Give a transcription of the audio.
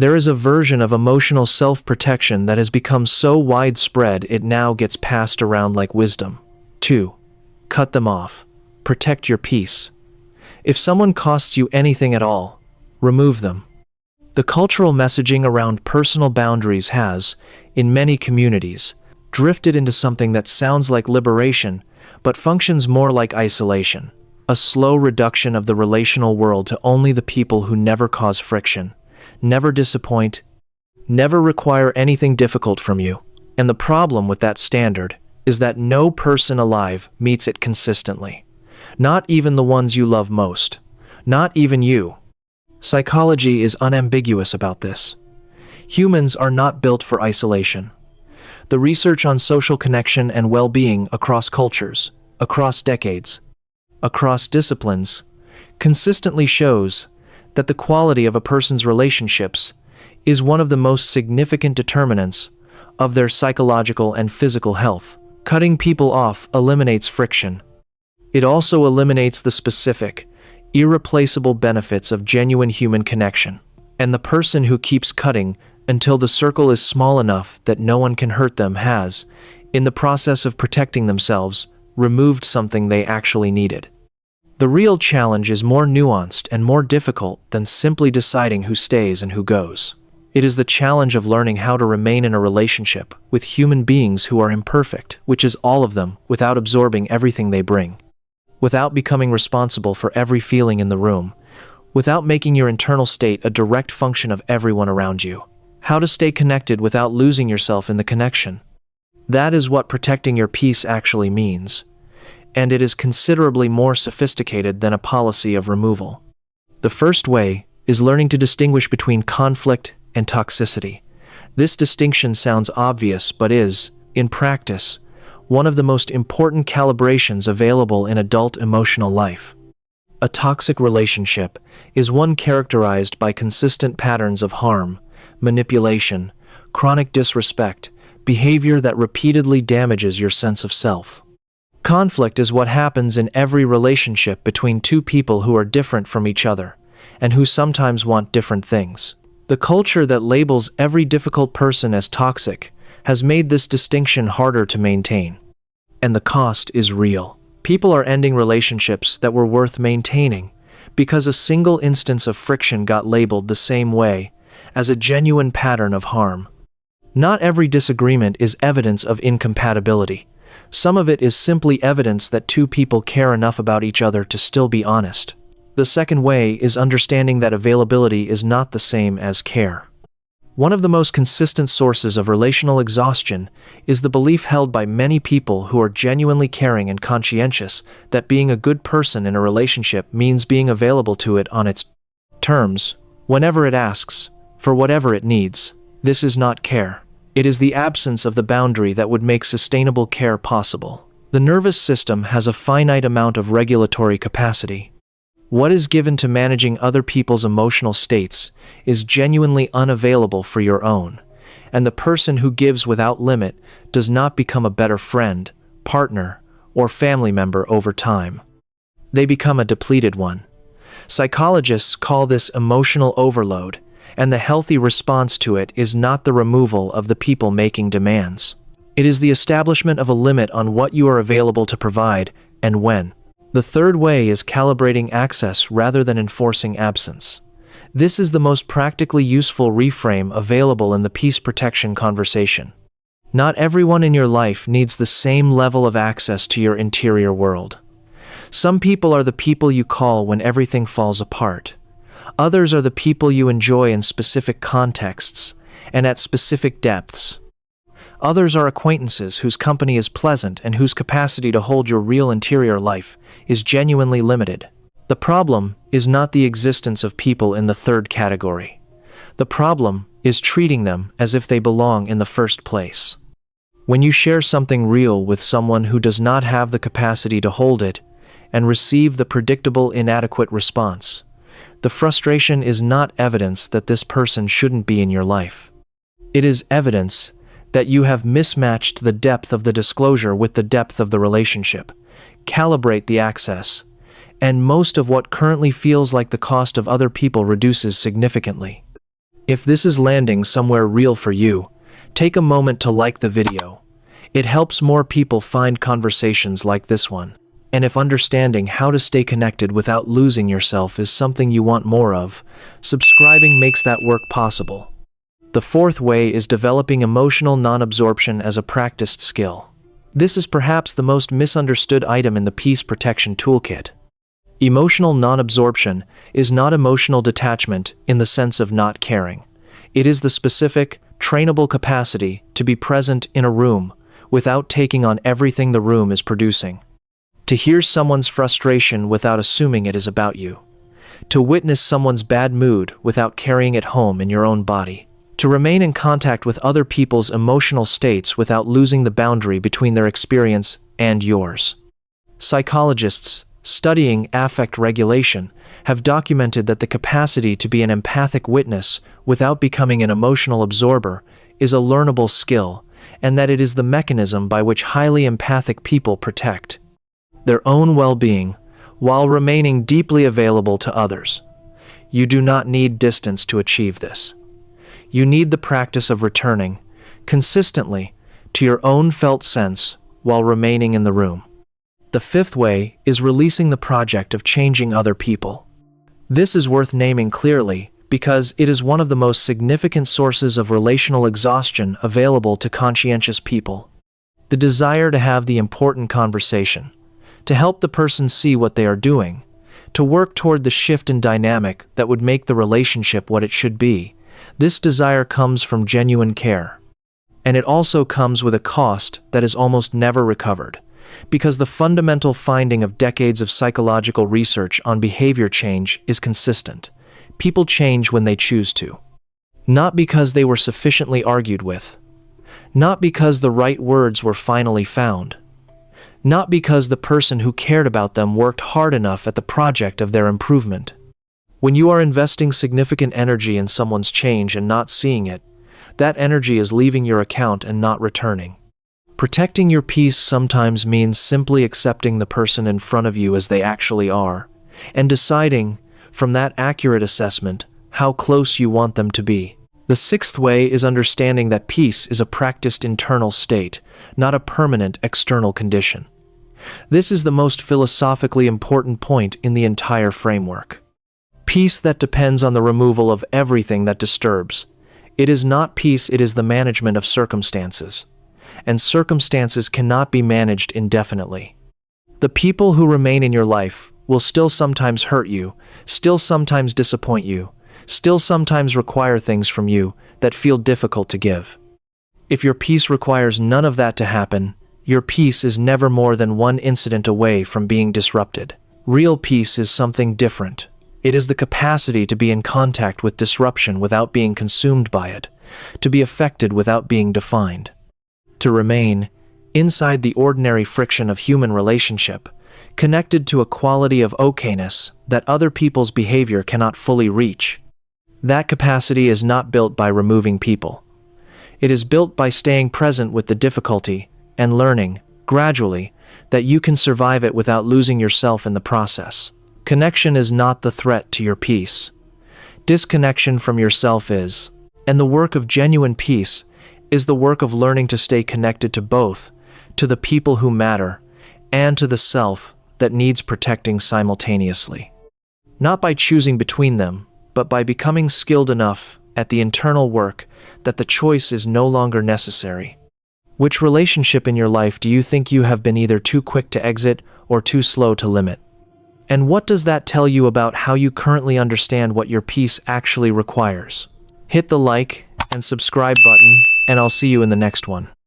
There is a version of emotional self-protection that has become so widespread it now gets passed around like wisdom. 2. Cut them off. Protect your peace. If someone costs you anything at all, remove them. The cultural messaging around personal boundaries has, in many communities, drifted into something that sounds like liberation, but functions more like isolation. A slow reduction of the relational world to only the people who never cause friction, never disappoint, never require anything difficult from you. And the problem with that standard is that no person alive meets it consistently. Not even the ones you love most. Not even you. Psychology is unambiguous about this. Humans are not built for isolation. The research on social connection and well-being across cultures, across decades, across disciplines, consistently shows that the quality of a person's relationships is one of the most significant determinants of their psychological and physical health. Cutting people off eliminates friction. It also eliminates the specific, irreplaceable benefits of genuine human connection. And the person who keeps cutting until the circle is small enough that no one can hurt them has, in the process of protecting themselves, removed something they actually needed. The real challenge is more nuanced and more difficult than simply deciding who stays and who goes. It is the challenge of learning how to remain in a relationship with human beings who are imperfect, which is all of them, without absorbing everything they bring. Without becoming responsible for every feeling in the room, without making your internal state a direct function of everyone around you. How to stay connected without losing yourself in the connection. That is what protecting your peace actually means, and it is considerably more sophisticated than a policy of removal. The first way is learning to distinguish between conflict and toxicity. This distinction sounds obvious, but is, in practice, one of the most important calibrations available in adult emotional life. A toxic relationship is one characterized by consistent patterns of harm, manipulation, chronic disrespect, behavior that repeatedly damages your sense of self. Conflict is what happens in every relationship between two people who are different from each other, and who sometimes want different things. The culture that labels every difficult person as toxic has made this distinction harder to maintain. And the cost is real. People are ending relationships that were worth maintaining because a single instance of friction got labeled the same way as a genuine pattern of harm. Not every disagreement is evidence of incompatibility. Some of it is simply evidence that two people care enough about each other to still be honest. The second way is understanding that availability is not the same as care. One of the most consistent sources of relational exhaustion is the belief held by many people who are genuinely caring and conscientious that being a good person in a relationship means being available to it on its terms, whenever it asks, for whatever it needs. This is not care. It is the absence of the boundary that would make sustainable care possible. The nervous system has a finite amount of regulatory capacity. What is given to managing other people's emotional states is genuinely unavailable for your own, and the person who gives without limit does not become a better friend, partner, or family member over time. They become a depleted one. Psychologists call this emotional overload, and the healthy response to it is not the removal of the people making demands. It is the establishment of a limit on what you are available to provide and when. The third way is calibrating access rather than enforcing absence. This is the most practically useful reframe available in the peace protection conversation. Not everyone in your life needs the same level of access to your interior world. Some people are the people you call when everything falls apart. Others are the people you enjoy in specific contexts and at specific depths. Others are acquaintances whose company is pleasant and whose capacity to hold your real interior life is genuinely limited. The problem is not the existence of people in the third category. The problem is treating them as if they belong in the first place. When you share something real with someone who does not have the capacity to hold it and receive the predictable inadequate response, the frustration is not evidence that this person shouldn't be in your life. It is evidence that you have mismatched the depth of the disclosure with the depth of the relationship. Calibrate the access, and most of what currently feels like the cost of other people reduces significantly. If this is landing somewhere real for you, take a moment to like the video. It helps more people find conversations like this one. And if understanding how to stay connected without losing yourself is something you want more of, subscribing makes that work possible. The fourth way is developing emotional non-absorption as a practiced skill. This is perhaps the most misunderstood item in the Peace Protection Toolkit. Emotional non-absorption is not emotional detachment in the sense of not caring. It is the specific, trainable capacity to be present in a room without taking on everything the room is producing. To hear someone's frustration without assuming it is about you. To witness someone's bad mood without carrying it home in your own body. To remain in contact with other people's emotional states without losing the boundary between their experience and yours. Psychologists studying affect regulation have documented that the capacity to be an empathic witness without becoming an emotional absorber is a learnable skill, and that it is the mechanism by which highly empathic people protect their own well-being while remaining deeply available to others. You do not need distance to achieve this. You need the practice of returning consistently to your own felt sense while remaining in the room. The fifth way is releasing the project of changing other people. This is worth naming clearly because it is one of the most significant sources of relational exhaustion available to conscientious people. The desire to have the important conversation, to help the person see what they are doing, to work toward the shift in dynamic that would make the relationship what it should be. This desire comes from genuine care. And it also comes with a cost that is almost never recovered, because the fundamental finding of decades of psychological research on behavior change is consistent. People change when they choose to. Not because they were sufficiently argued with. Not because the right words were finally found. Not because the person who cared about them worked hard enough at the project of their improvement. When you are investing significant energy in someone's change and not seeing it, that energy is leaving your account and not returning. Protecting your peace sometimes means simply accepting the person in front of you as they actually are, and deciding, from that accurate assessment, how close you want them to be. The sixth way is understanding that peace is a practiced internal state, not a permanent external condition. This is the most philosophically important point in the entire framework. Peace that depends on the removal of everything that disturbs. It is not peace, it is the management of circumstances. And circumstances cannot be managed indefinitely. The people who remain in your life will still sometimes hurt you, still sometimes disappoint you, still sometimes require things from you that feel difficult to give. If your peace requires none of that to happen, your peace is never more than one incident away from being disrupted. Real peace is something different. It is the capacity to be in contact with disruption without being consumed by it, to be affected without being defined. To remain inside the ordinary friction of human relationship, connected to a quality of okayness that other people's behavior cannot fully reach. That capacity is not built by removing people. It is built by staying present with the difficulty and learning, gradually, that you can survive it without losing yourself in the process. Connection is not the threat to your peace. Disconnection from yourself is. And the work of genuine peace is the work of learning to stay connected to both, to the people who matter, and to the self that needs protecting simultaneously. Not by choosing between them, but by becoming skilled enough at the internal work that the choice is no longer necessary. Which relationship in your life do you think you have been either too quick to exit or too slow to limit? And what does that tell you about how you currently understand what your peace actually requires? Hit the like and subscribe button, and I'll see you in the next one.